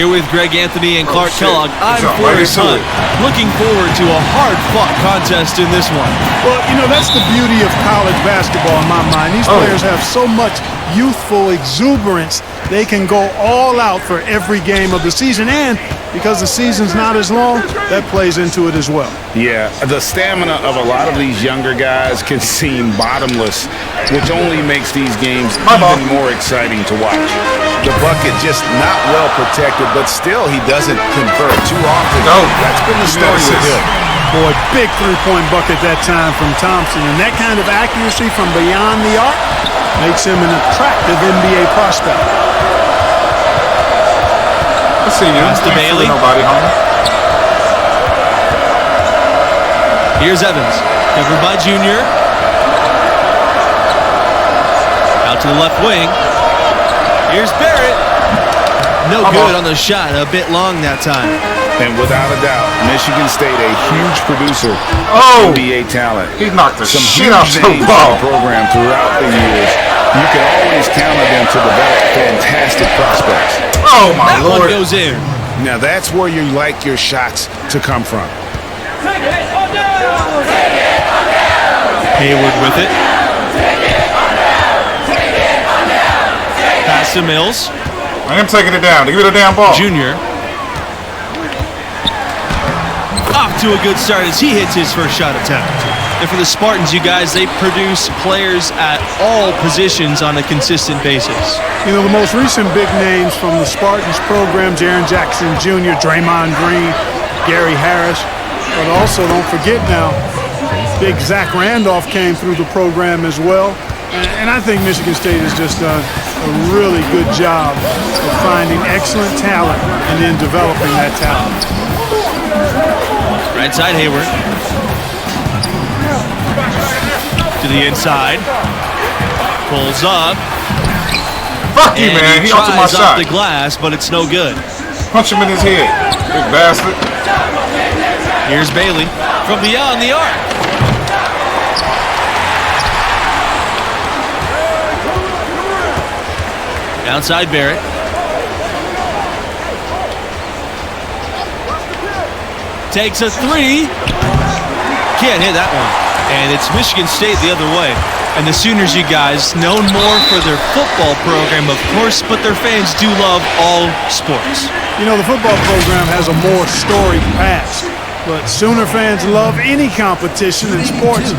Here with Greg Anthony and Clark Kellogg, I'm Forrest Hunt. Looking forward to a hard-fought contest in this one. Well, you know, that's the beauty of college basketball in my mind. These players have so much youthful exuberance. They can go all out for every game of the season, and because the season's not as long, that plays into it as well. Yeah, the stamina of a lot of these younger guys can seem bottomless, which only makes these games even more exciting to watch. The bucket just not well protected, but still he doesn't convert too often. That's been the story with him. Boy, big three-point bucket that time from Thompson, and that kind of accuracy from beyond the arc makes him an attractive NBA prospect. Let's see you. Pass to Bailey. Nobody home. Here's Evans, covered by Junior. Out to the left wing. Here's Barrett. No good on the shot. A bit long that time. And without a doubt, Michigan State, a huge producer of NBA talent. He knocked the Some shit out huge the names in ball. the program throughout the years. You can always count on them to develop fantastic prospects. Oh, my That Lord. one goes in. Now that's where you like your shots to come from. Hayward with it. Pass to Mills. I am taking it down. Give me the damn ball. Junior. Off to a good start as he hits his first shot attempt. And for the Spartans, you guys, they produce players at all positions on a consistent basis. You know, the most recent big names from the Spartans program, Jaren Jackson Jr., Draymond Green, Gary Harris. But also, don't forget now, big Zach Randolph came through the program as well. And I think Michigan State has just done a really good job of finding excellent talent and then developing that talent. Right side, Hayward. To the inside. Pulls up. Fuck you, man. He onto my tries shot. off the glass, but it's no good. Punch him in his head. Big bastard. Here's Bailey from beyond the arc. Outside Barrett. Takes a three. Can't hit that one. And it's Michigan State the other way. And the Sooners, you guys, known more for their football program, of course, but their fans do love all sports. You know, the football program has a more storied past, but Sooner fans love any competition in sports.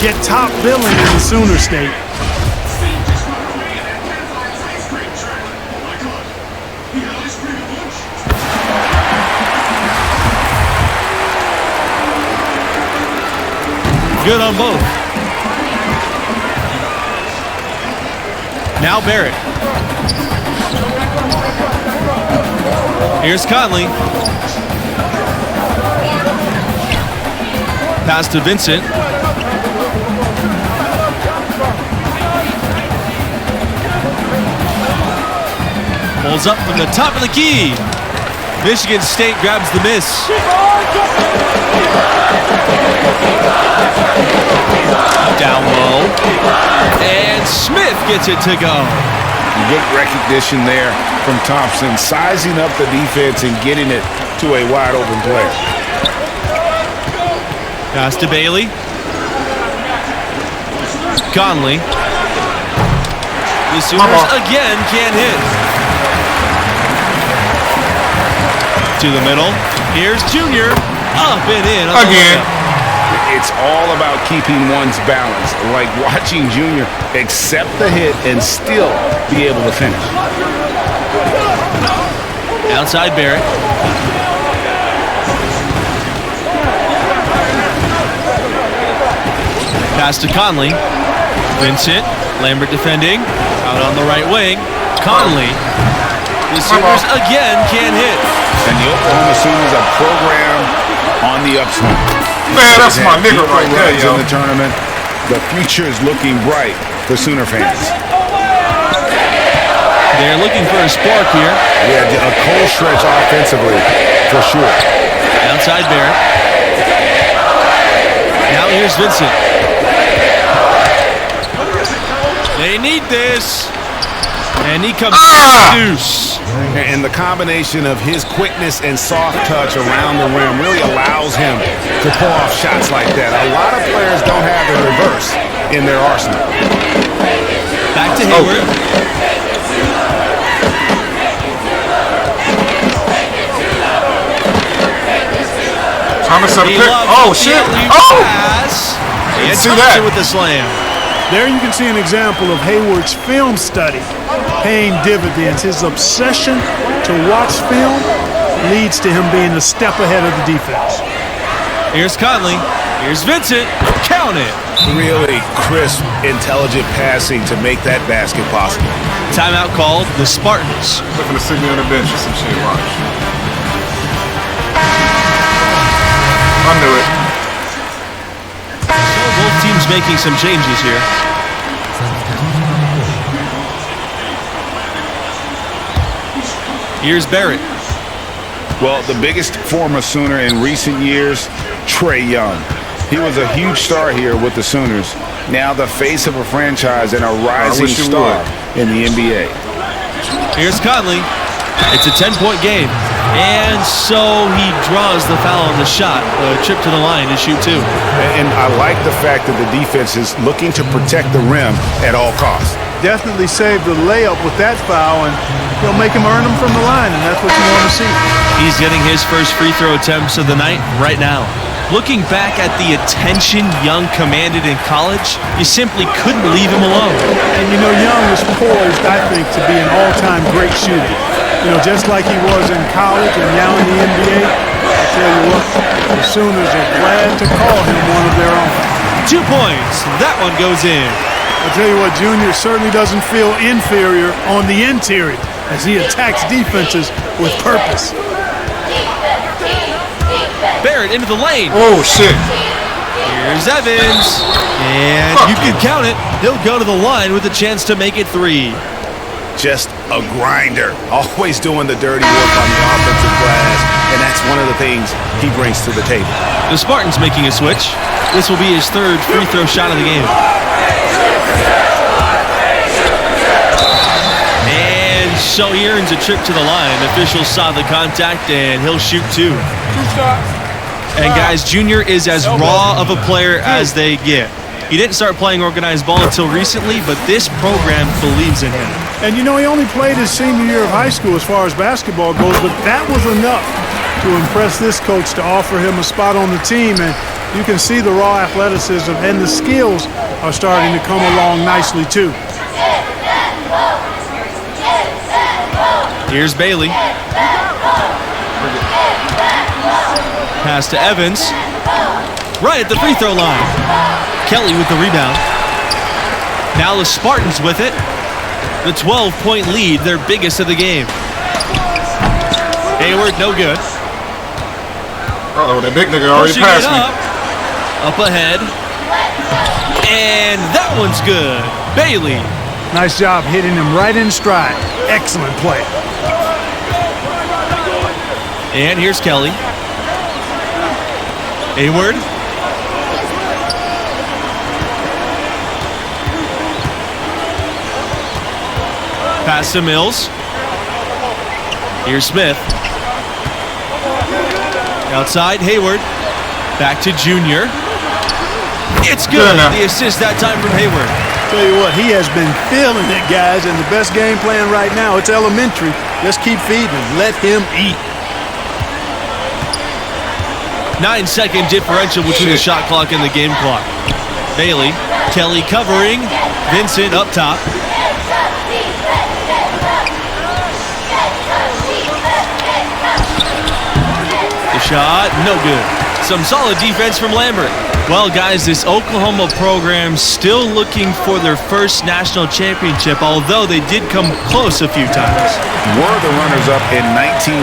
Get top billing in the Sooner State. Good on both. Now Barrett. Here's Conley. Pass to Vincent. Pulls up from the top of the key. Michigan State grabs the miss. Down low. And Smith gets it to go. Good recognition there from Thompson, sizing up the defense and getting it to a wide open player. Pass to Bailey. Conley. The Sooners again can't hit. To the middle. Here's Junior. Up and in. Again. It's all about keeping one's balance, like watching Junior accept the hit and still be able to finish. Outside Barrett. Pass to Conley. Vincent. Lambert defending. Out on the right wing. Conley. The Sooners again can't hit. And the Oklahoma Sooners are programmed on the upswing. Man, that's my nigga right there, yo. In the tournament, the future is looking bright for Sooner fans. They're looking for a spark here. Yeah, a cold stretch offensively, for sure. Outside Barrett. Now here's Vincent. They need this. And he comes deuce. And the combination of his quickness and soft touch around the rim really allows him to pull off shots like that. A lot of players don't have the reverse in their arsenal. Back to Hayward. Thomas up He pick. loves Oh, the shit. alley-oop Oh! pass. And See Thompson that? with the slam. There you can see an example of Hayward's film study paying dividends. His obsession to watch film leads to him being a step ahead of the defense. Here's Conley. Here's Vincent. Count it. Really crisp, intelligent passing to make that basket possible. Timeout called. The Spartans. They're gonna sit me on the bench or some shit. Watch. I knew it. Both teams making some changes here. Here's Barrett. Well, the biggest former Sooner in recent years, Trae Young. He was a huge star here with the Sooners. Now the face of a franchise and a rising star in the NBA. Here's Conley. It's a 10-point game. And so he draws the foul on the shot. A trip to the line to shoot two. And I like the fact that the defense is looking to protect the rim at all costs. Definitely saved the layup with that foul, and he'll make him earn them from the line, and that's what you want to see. He's getting his first free throw attempts of the night right now. Looking back at the attention Young commanded in college, you simply couldn't leave him alone. And you know, Young is poised, I think, to be an all-time great shooter. You know, just like he was in college and now in the NBA, I tell you what, the Sooners are glad to call him one of their own. 2 points. That one goes in. I tell you what, Junior certainly doesn't feel inferior on the interior as he attacks defenses with purpose. Barrett into the lane. Oh, shit. Here's Evans. And you can count it. He'll go to the line with a chance to make it 3. Just a grinder, always doing the dirty work on the offensive glass, and that's one of the things he brings to the table. The Spartans making a switch. This will be his third free throw shot of the game. And so he earns a trip to the line. Officials saw the contact, and he'll shoot 2. And guys, Junior is as raw of a player as they get. He didn't start playing organized ball until recently, but this program believes in him. And you know, he only played his senior year of high school as far as basketball goes, but that was enough to impress this coach to offer him a spot on the team. And you can see the raw athleticism and the skills are starting to come along nicely too. Here's Bailey. Pass to Evans. Right at the free throw line. Kelly with the rebound. Now the Spartans with it. The 12-point lead, their biggest of the game. Hayward, no good. Uh-oh, that big nigga already Pushing passed it me. up ahead. And that one's good. Bailey. Nice job hitting him right in stride. Excellent play. And here's Kelly. Hayward. Pass to Mills. Here's Smith. Outside, Hayward. Back to Junior. It's good. The assist that time from Hayward. Tell you what, he has been feeling it, guys, and the best game plan right now, it's elementary. Just keep feeding him. Let him eat. 9-second differential between the shot clock and the game clock. Bailey. Kelly covering. Vincent up top. The shot, no good. Some solid defense from Lambert. Well, guys, this Oklahoma program still looking for their first national championship, although they did come close a few times. Were the runners-up in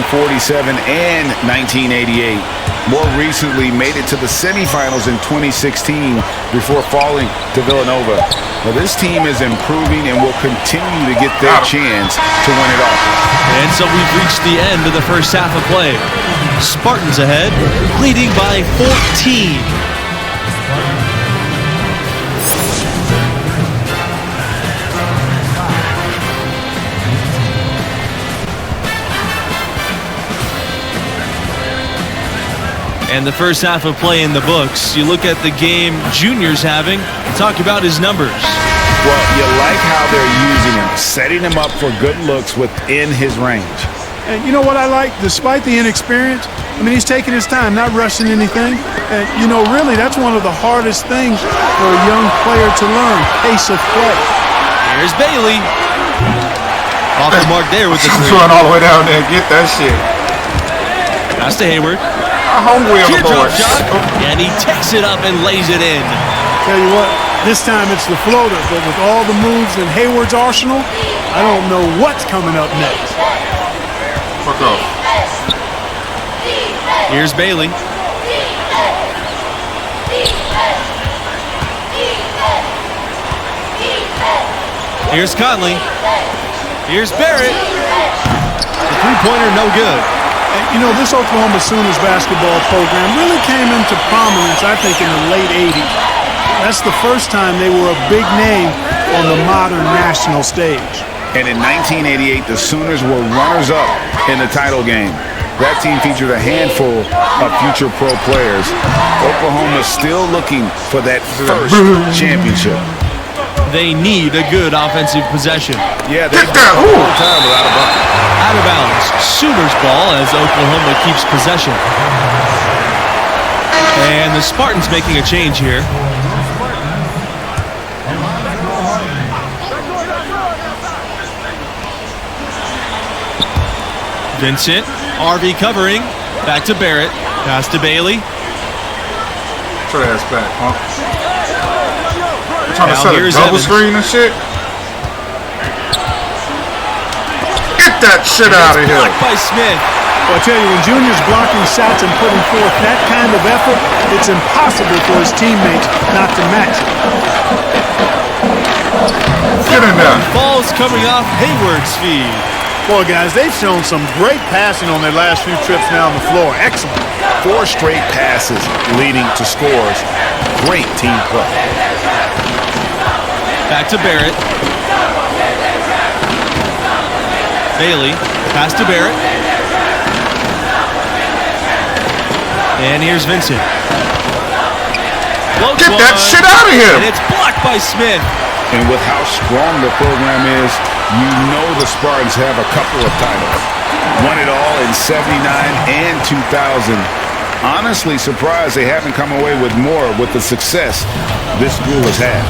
1947 and 1988. More recently, made it to the semifinals in 2016 before falling to Villanova. Well, this team is improving and will continue to get their chance to win it all. And so we've reached the end of the first half of play. Spartans ahead, leading by 14. And the first half of play in the books. You look at the game Junior's having, talk about his numbers. Well, you like how they're using him, setting him up for good looks within his range. And you know what I like? Despite the inexperience, I mean, he's taking his time, not rushing anything. And, you know, really, that's one of the hardest things for a young player to learn, pace of play. Here's Bailey. Off the mark there with the She's three. run all the way down there and get that shit. Pass to Hayward. Homeboy on the Teardrop board. shot. And he takes it up and lays it in. Tell you what, this time it's the floater, but with all the moves in Hayward's arsenal, I don't know what's coming up next. Fuck off. Here's Bailey. Here's Conley. Here's Barrett. The three-pointer no good. And, you know, this Oklahoma Sooners basketball program really came into prominence, I think, in the late 80s. That's the first time they were a big name on the modern national stage. And in 1988, the Sooners were runners-up in the title game. That team featured a handful of future pro players. Oklahoma's still looking for that first championship. They need a good offensive possession. Yeah, they've got a whole time without a bucket. Out of bounds. Sooners ball as Oklahoma keeps possession. And the Spartans making a change here. Vincent, RV covering. Back to Barrett. Pass to Bailey. Throw that ass back, huh? Trying to Now set a here's double Evans. screen and shit. Get that shit out of here. Blocked by Smith. Well, I tell you, when Junior's blocking shots and putting forth that kind of effort, it's impossible for his teammates not to match it. Get in there. Ball's coming off Hayward's feed. Boy, guys, they've shown some great passing on their last few trips down the floor. Excellent. 4 straight passes leading to scores. Great team play. Back to Barrett. Bailey. Pass to Barrett. And here's Vincent. Floats Get that one, shit out of here. And it's blocked by Smith. And with how strong the program is, you know the Spartans have a couple of titles. Won it all in '79 and 2000. Honestly surprised they haven't come away with more with the success this school has had.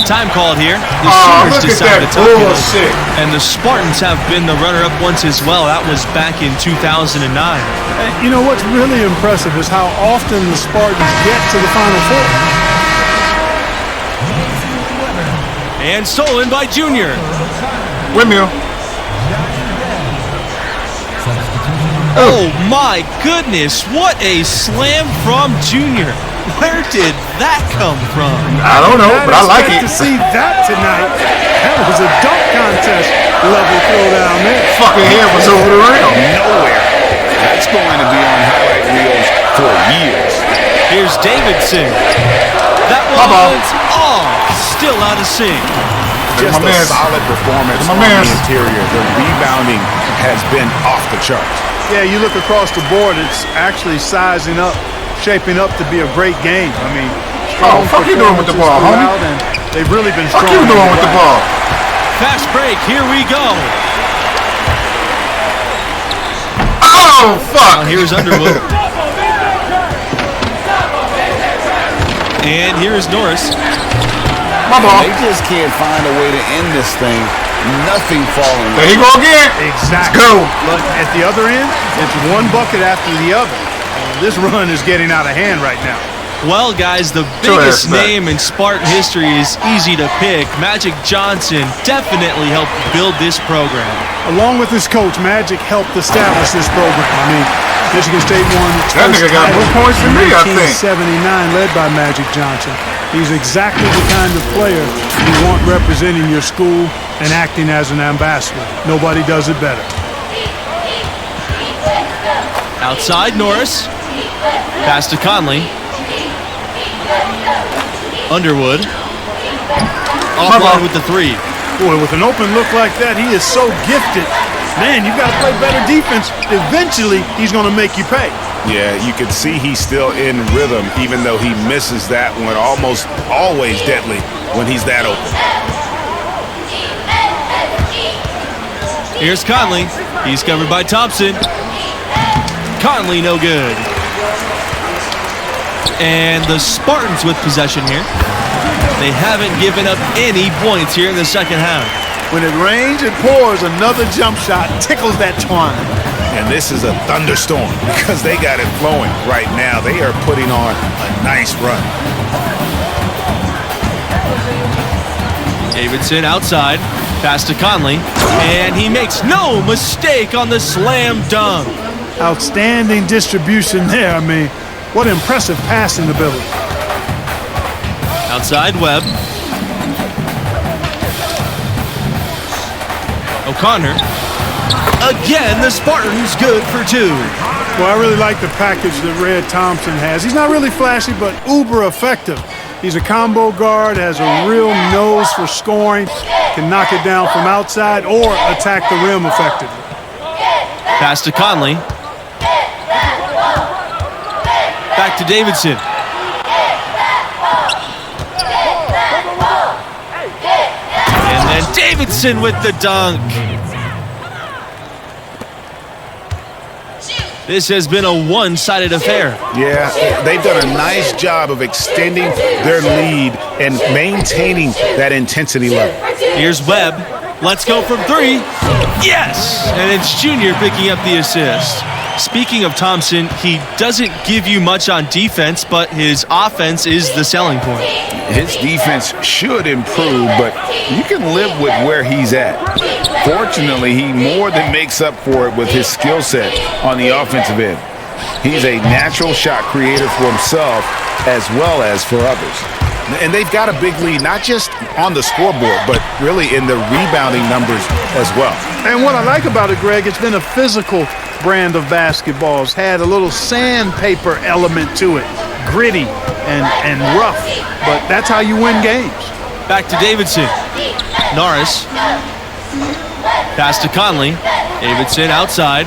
Time called here. The Oh, Sooners look at decide that to tuck it in. bullshit. And the Spartans have been the runner-up once as well. That was back in 2009. And you know what's really impressive is how often the Spartans get to the Final Four. And stolen by Junior. Windmill. Oh my goodness, what a slam from Junior. Where did that come from? I don't know, but I like it. To see that tonight, that was a dunk contest level throwdown there. Fucking head was over the rim. Nowhere. That's going to be on highlight reels for years. Here's Davidson. That one's off. Still out of sync. Just my a man. solid performance My on man. the interior. The rebounding has been off the charts. Yeah, you look across the board, it's actually sizing up, shaping up to be a great game. I mean, strong fuck you doing with the ball, homie? throughout, and they've really been Fuck strong. you doing with the ball? Fast break. Here we go. Oh, fuck. Now here's Underwood. And here's Norris. My ball. They just can't find a way to end this thing. Nothing falling. There you go again. Exactly. Let's go. But at the other end, it's one bucket after the other. This run is getting out of hand right now. Well, guys, the Throw that biggest back. name in Spartan history is easy to pick. Magic Johnson definitely helped build this program. Along with his coach, Magic helped establish this program. I mean, Michigan State won its That first nigga got title more points than me, I think. 1979, led by Magic Johnson. He's exactly the kind of player you want representing your school and acting as an ambassador. Nobody does it better. Outside Norris. Pass to Conley. Underwood. Offline with the three. Boy, with an open look like that, he is so gifted. Man, you've got to play better defense. Eventually, he's going to make you pay. Yeah, you can see he's still in rhythm, even though he misses that one almost always deadly when he's that open. Here's Conley. He's covered by Thompson. Conley, no good. And the Spartans with possession here. They haven't given up any points here in the second half. When it rains, it pours. Another jump shot tickles that twine. And this is a thunderstorm because they got it flowing right now. They are putting on a nice run. Davidson outside. Pass to Conley. And he makes no mistake on the slam dunk. Outstanding distribution there. I mean, what impressive passing ability. Outside Webb. O'Connor. Again, the Spartans good for two. Well, I really like the package that Red Thompson has. He's not really flashy, but uber effective. He's a combo guard, has a real nose for scoring, can knock it down from outside or attack the rim effectively. Pass to Conley. Back to Davidson. And then Davidson with the dunk. This has been a one-sided affair. Yeah, they've done a nice job of extending their lead and maintaining that intensity level. Here's Webb. Let's go from three. Yes! And it's Junior picking up the assist. Speaking of Thompson, he doesn't give you much on defense, but his offense is the selling point. His defense should improve, but you can live with where he's at. Fortunately, he more than makes up for it with his skill set on the offensive end. He's a natural shot creator for himself as well as for others. And they've got a big lead, not just on the scoreboard, but really in the rebounding numbers as well. And what I like about it, Greg, it's been a physical brand of basketball. It's had a little sandpaper element to it, gritty and rough, but that's how you win games. Back to Davidson. Norris. Pass to Conley. Davidson outside.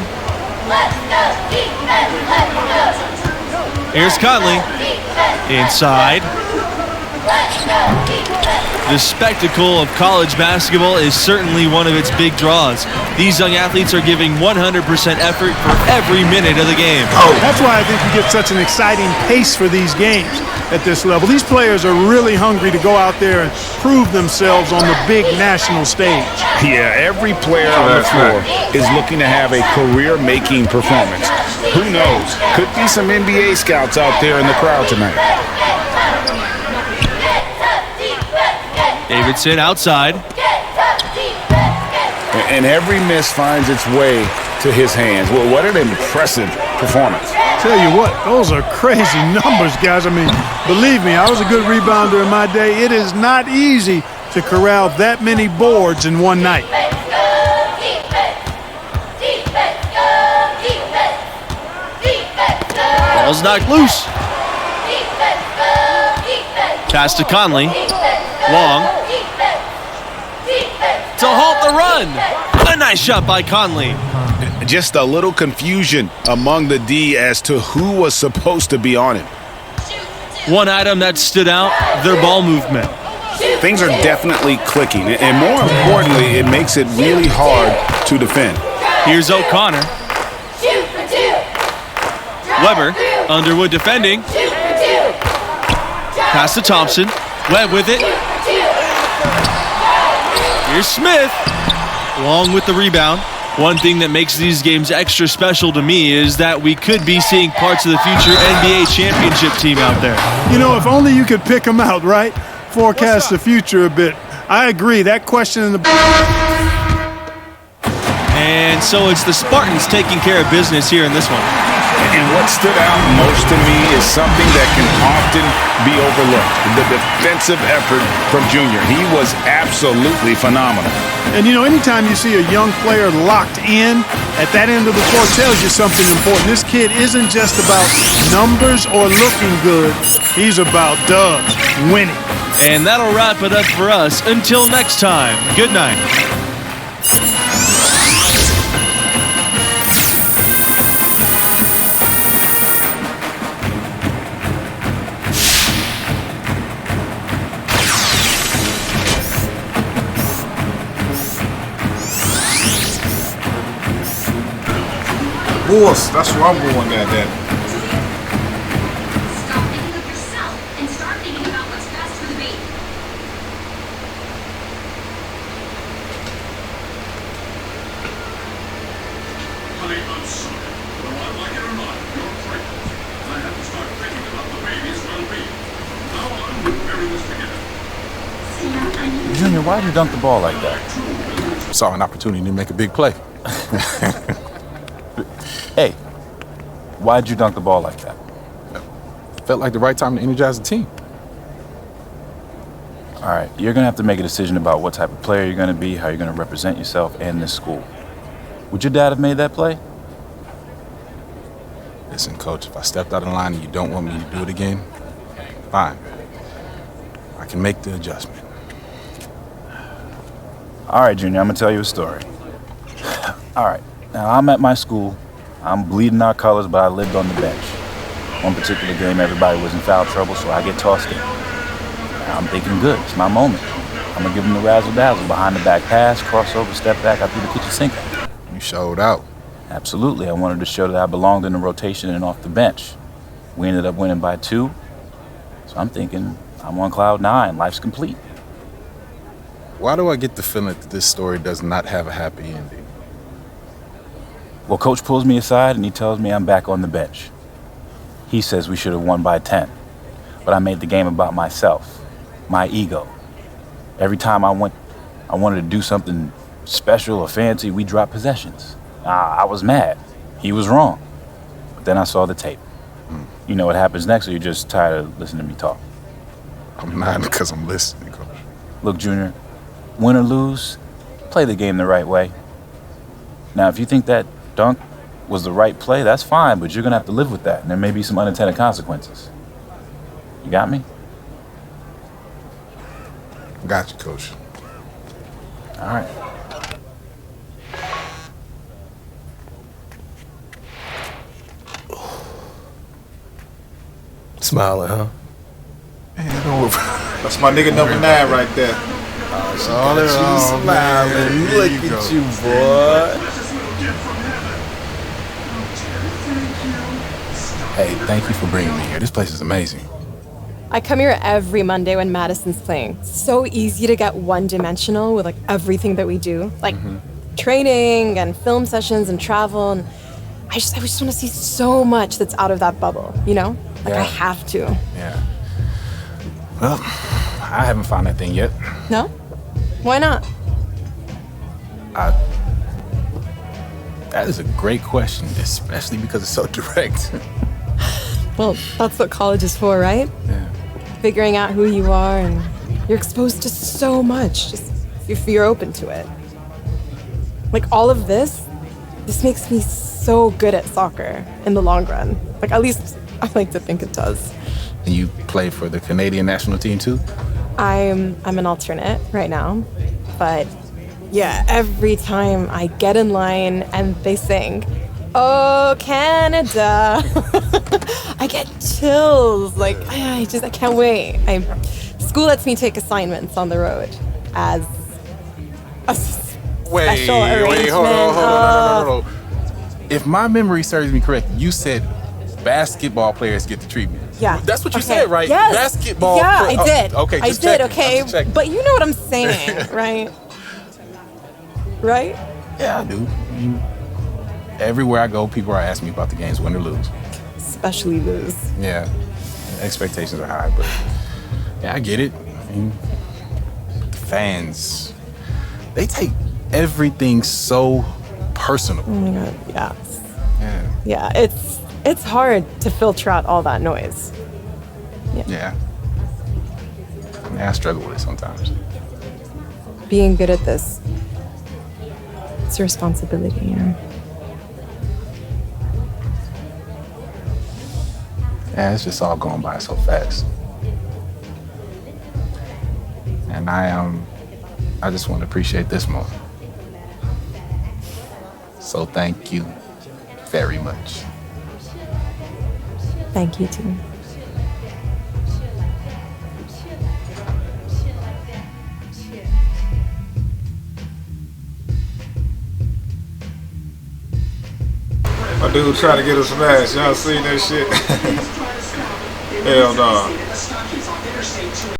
Here's Conley. Inside. The spectacle of college basketball is certainly one of its big draws. These young athletes are giving 100% effort for every minute of the game. That's why I think you get such an exciting pace for these games at this level. These players are really hungry to go out there and prove themselves on the big national stage. Yeah, every player on the floor is looking to have a career-making performance. Who knows? Could be some NBA scouts out there in the crowd tonight. Davidson outside. And every miss finds its way to his hands. Well, what an impressive performance. Tell you what, those are crazy numbers, guys. I mean, believe me, I was a good rebounder in my day. It is not easy to corral that many boards in one night. Ball's knocked loose. Pass to Conley. Long. To halt the run. A nice shot by Conley. Just a little confusion among the D as to who was supposed to be on him. One item that stood out, their ball movement. Things are definitely clicking, and more importantly, it makes it really hard to defend. Here's O'Connor. Weber, Underwood defending. Pass to Thompson. Webb with it. Here's Smith. Long with the rebound. One thing that makes these games extra special to me is that we could be seeing parts of the future NBA championship team out there. You know, if only you could pick them out, right? Forecast the future a bit. I agree. That question in the... And so it's the Spartans taking care of business here in this one. And what stood out most to me is something that can often be overlooked. The defensive effort from Junior. He was absolutely phenomenal. And, you know, anytime you see a young player locked in at that end of the court tells you something important. This kid isn't just about numbers or looking good. He's about dubs, winning. And that'll wrap it up for us. Until next time, good night. Boss, that's where I'm going, goddamn. Stop thinking of yourself and start thinking about what's best for the baby. Honey, I'm sorry. Whether I like it or not, you're pregnant. I have to start thinking about the baby's well-being. From now on, we'll bury this together. Junior, why'd you dunk the ball like that? Saw an opportunity to make a big play. Hey, why'd you dunk the ball like that? Felt like the right time to energize the team. All right, you're gonna have to make a decision about what type of player you're gonna be, how you're gonna represent yourself and this school. Would your dad have made that play? Listen, Coach, if I stepped out of line and you don't want me to do it again, fine. I can make the adjustment. All right, Junior, I'm gonna tell you a story. All right, now I'm at my school. I'm bleeding our colors, but I lived on the bench. One particular game, everybody was in foul trouble, so I get tossed in. Now I'm thinking, good, it's my moment. I'm gonna give him the razzle-dazzle, behind the back pass, crossover, step back, out through the kitchen sink. You showed out. Absolutely, I wanted to show that I belonged in the rotation and off the bench. We ended up winning by 2, so I'm thinking, I'm on cloud 9, life's complete. Why do I get the feeling that this story does not have a happy ending? Well, Coach pulls me aside and he tells me I'm back on the bench. He says we should have won by 10, but I made the game about myself, my ego. Every time I wanted to do something special or fancy, we dropped possessions. I was mad. He was wrong. But then I saw the tape. You know what happens next, or you're just tired of listening to me talk? I'm not because I'm listening, Coach. Look, Junior, win or lose, play the game the right way. Now, if you think that dunk was the right play, that's fine, but you're gonna have to live with that, and there may be some unintended consequences. You got me? Got you, Coach. All right. Smiling, huh? That's my nigga number 9 right there. Smiling. Look at you, boy. Hey, thank you for bringing me here. This place is amazing. I come here every Monday when Madison's playing. So easy to get one-dimensional with like everything that we do, like training and film sessions and travel. And I just want to see so much that's out of that bubble, you know? Like I have to. Yeah. Well, I haven't found that thing yet. No? Why not? That is a great question, especially because it's so direct. Well, that's what college is for, right? Yeah. Figuring out who you are, and you're exposed to so much, just if you're open to it. Like all of this makes me so good at soccer in the long run. Like at least I like to think it does. And you play for the Canadian national team too? I'm an alternate right now, but yeah, every time I get in line and they sing, "Oh, Canada," I get chills. Like I can't wait. School lets me take assignments on the road as a special arrangement. Hold on. No. If my memory serves me correct, you said basketball players get the treatment. Yeah. That's what you said, right? Yes. Basketball. Yeah, I did. Okay, I just did. checking. Okay, I'm just checking. but you know what I'm saying, right? Right? Yeah, I do. Everywhere I go, people are asking me about the games, win or lose. Especially lose. Yeah, expectations are high, but yeah, I get it. I mean, the fans, they take everything so personal. Oh my God, yes. Yeah. Yeah, it's hard to filter out all that noise. Yeah. I struggle with it sometimes. Being good at this, it's a responsibility, you know? Yeah, it's just all going by so fast. And I just want to appreciate this moment. So thank you very much. Thank you, too. My dude trying to get us smashed. Y'all seen that shit? Hell no.